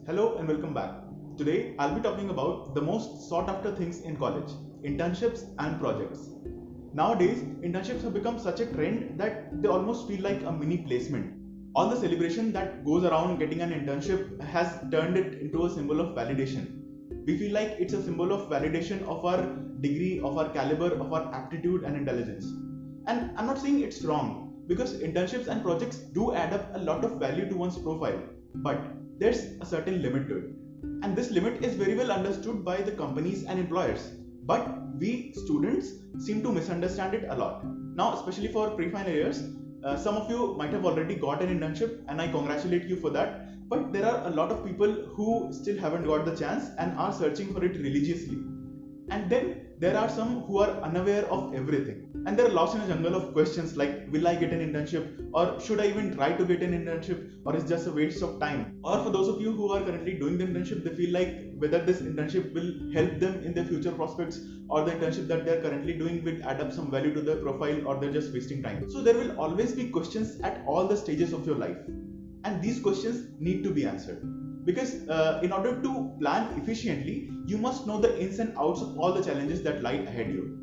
Hello and welcome back. Today I'll be talking about the most sought after things in college, internships and projects. Nowadays, internships have become such a trend that they almost feel like a mini placement. All the celebration that goes around getting an internship has turned it into a symbol of validation. We feel like it's a symbol of validation of our degree, of our caliber, of our aptitude and intelligence. And I'm not saying it's wrong because internships and projects do add up a lot of value to one's profile, but there's a certain limit to it. And this limit is very well understood by the companies and employers, but we students seem to misunderstand it a lot. Now, especially for pre-final years, some of you might have already got an internship, and I congratulate you for that. But there are a lot of people who still haven't got the chance and are searching for it religiously. And then there are some who are unaware of everything. And they're lost in a jungle of questions like, will I get an internship? Or should I even try to get an internship? Or it's just a waste of time? Or for those of you who are currently doing the internship, they feel like whether this internship will help them in their future prospects, or the internship that they're currently doing will add up some value to their profile, or they're just wasting time. So there will always be questions at all the stages of your life. And these questions need to be answered. Because in order to plan efficiently, you must know the ins and outs of all the challenges that lie ahead you.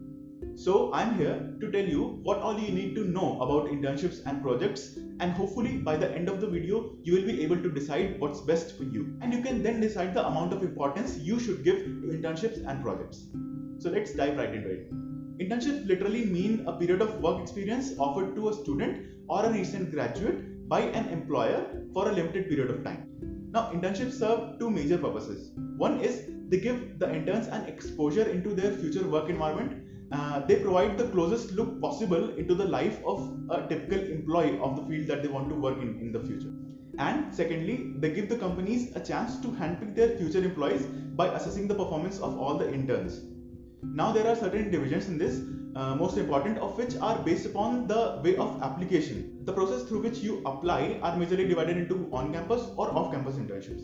So I'm here to tell you what all you need to know about internships and projects, and hopefully by the end of the video, you will be able to decide what's best for you. And you can then decide the amount of importance you should give to internships and projects. So let's dive right into it. Internships literally mean a period of work experience offered to a student or a recent graduate by an employer for a limited period of time. Now, internships serve two major purposes. One is they give the interns an exposure into their future work environment. They provide the closest look possible into the life of a typical employee of the field that they want to work in the future. And secondly, they give the companies a chance to handpick their future employees by assessing the performance of all the interns. Now, there are certain divisions in this, most important of which are based upon the way of application. The process through which you apply are majorly divided into on-campus or off-campus internships.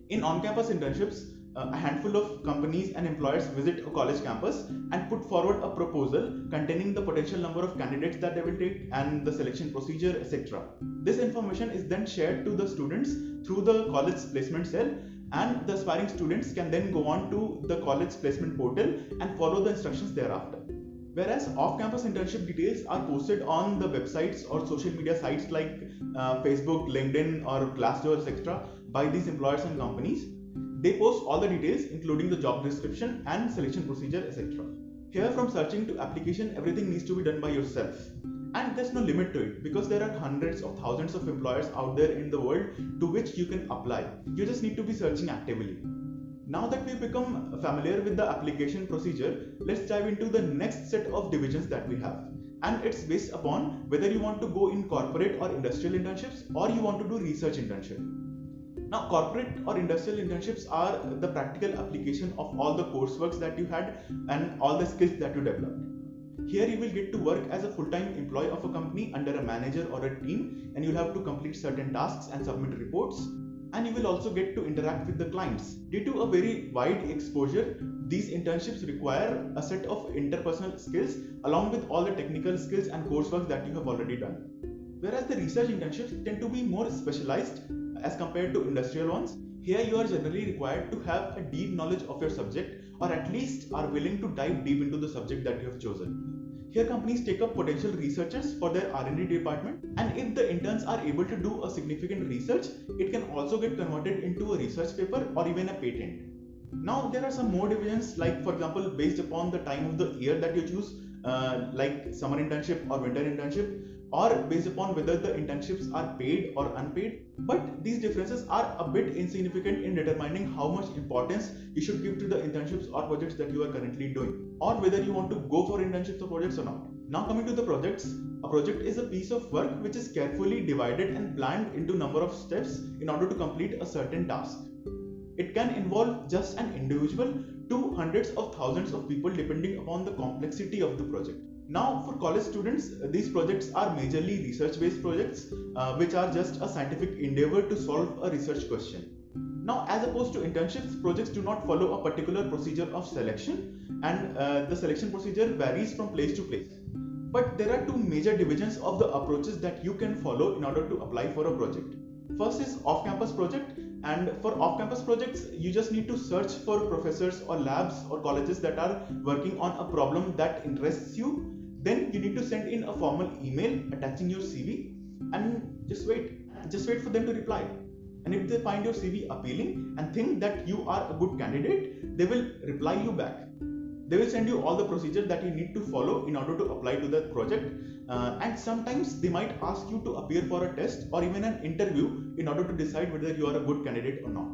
In on-campus internships, a handful of companies and employers visit a college campus and put forward a proposal containing the potential number of candidates that they will take and the selection procedure, etc. This information is then shared to the students through the college placement cell, and the aspiring students can then go on to the college placement portal and follow the instructions thereafter. Whereas off-campus internship details are posted on the websites or social media sites like Facebook, LinkedIn or Glassdoor, etc. by these employers and companies. They post all the details including the job description and selection procedure, etc. Here, from searching to application, everything needs to be done by yourself. And there's no limit to it because there are hundreds of thousands of employers out there in the world to which you can apply. You just need to be searching actively. Now that we've become familiar with the application procedure, let's dive into the next set of divisions that we have. And it's based upon whether you want to go in corporate or industrial internships, or you want to do research internship. Now, corporate or industrial internships are the practical application of all the coursework that you had and all the skills that you developed. Here you will get to work as a full-time employee of a company under a manager or a team, and you'll have to complete certain tasks and submit reports. And you will also get to interact with the clients. Due to a very wide exposure, these internships require a set of interpersonal skills along with all the technical skills and coursework that you have already done. Whereas the research internships tend to be more specialized as compared to industrial ones. Here you are generally required to have a deep knowledge of your subject, or at least are willing to dive deep into the subject that you have chosen. Here companies take up potential researchers for their R&D department, and if the interns are able to do a significant research, it can also get converted into a research paper or even a patent. Now there are some more divisions, like for example based upon the time of the year that you choose, like summer internship or winter internship, or based upon whether the internships are paid or unpaid. But these differences are a bit insignificant in determining how much importance you should give to the internships or projects that you are currently doing, or whether you want to go for internships or projects or not. Now coming to the projects, a project is a piece of work which is carefully divided and planned into number of steps in order to complete a certain task. It can involve just an individual to hundreds of thousands of people depending upon the complexity of the project. Now, for college students, these projects are majorly research-based projects, which are just a scientific endeavor to solve a research question. Now, as opposed to internships, projects do not follow a particular procedure of selection, and the selection procedure varies from place to place. But there are two major divisions of the approaches that you can follow in order to apply for a project. First is off-campus project, And for off-campus projects, you just need to search for professors or labs or colleges that are working on a problem that interests you. Then you need to send in a formal email attaching your CV and just wait for them to reply. And if they find your CV appealing and think that you are a good candidate, they will reply you back. They will send you all the procedures that you need to follow in order to apply to that project. And sometimes they might ask you to appear for a test or even an interview in order to decide whether you are a good candidate or not.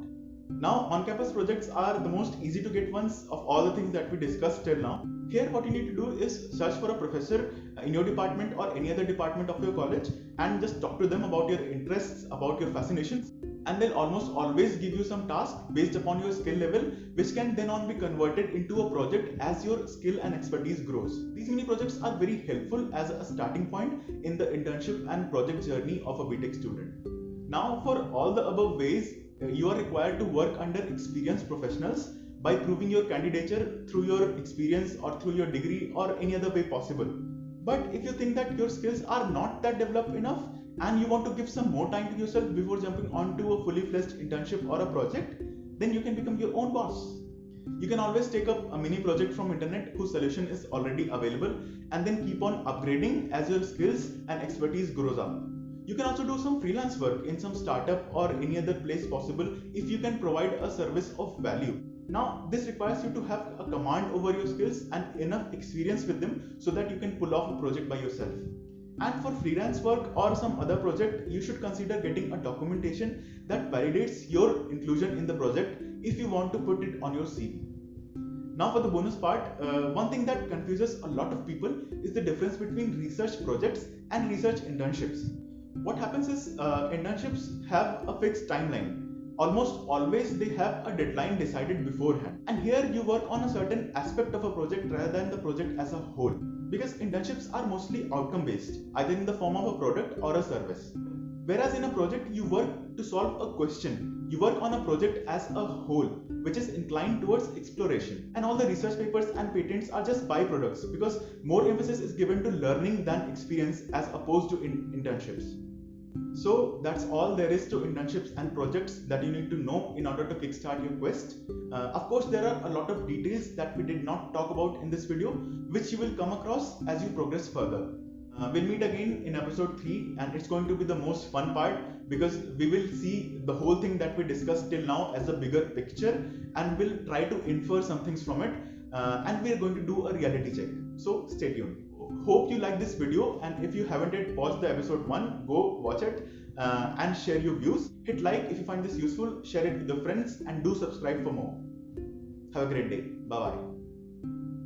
Now, on-campus projects are the most easy to get ones of all the things that we discussed till now. Here, what you need to do is search for a professor in your department or any other department of your college and just talk to them about your interests, about your fascinations, and they'll almost always give you some task based upon your skill level, which can then on be converted into a project as your skill and expertise grows. These mini projects are very helpful as a starting point in the internship and project journey of a BTech student. Now, for all the above ways, you are required to work under experienced professionals by proving your candidature through your experience or through your degree or any other way possible. But if you think that your skills are not that developed enough and you want to give some more time to yourself before jumping onto a fully fledged internship or a project, then you can become your own boss. You can always take up a mini project from internet whose solution is already available and then keep on upgrading as your skills and expertise grows up. You can also do some freelance work in some startup or any other place possible if you can provide a service of value. Now, this requires you to have a command over your skills and enough experience with them so that you can pull off a project by yourself. And for freelance work or some other project, you should consider getting a documentation that validates your inclusion in the project if you want to put it on your CV. Now for the bonus part, one thing that confuses a lot of people is the difference between research projects and research internships. What happens is internships have a fixed timeline. Almost always they have a deadline decided beforehand. And here you work on a certain aspect of a project rather than the project as a whole. Because internships are mostly outcome based, either in the form of a product or a service. Whereas in a project you work to solve a question. You work on a project as a whole, which is inclined towards exploration. And all the research papers and patents are just byproducts because more emphasis is given to learning than experience as opposed to internships. So that's all there is to internships and projects that you need to know in order to kickstart your quest. Of course, there are a lot of details that we did not talk about in this video, which you will come across as you progress further. We'll meet again in episode 3 and it's going to be the most fun part because we will see the whole thing that we discussed till now as a bigger picture and we'll try to infer some things from it and we're going to do a reality check. So stay tuned. Hope you like this video, and if you haven't yet watched the episode 1, go watch it and share your views. Hit like if you find this useful, share it with your friends and do subscribe for more. Have a great day. Bye bye.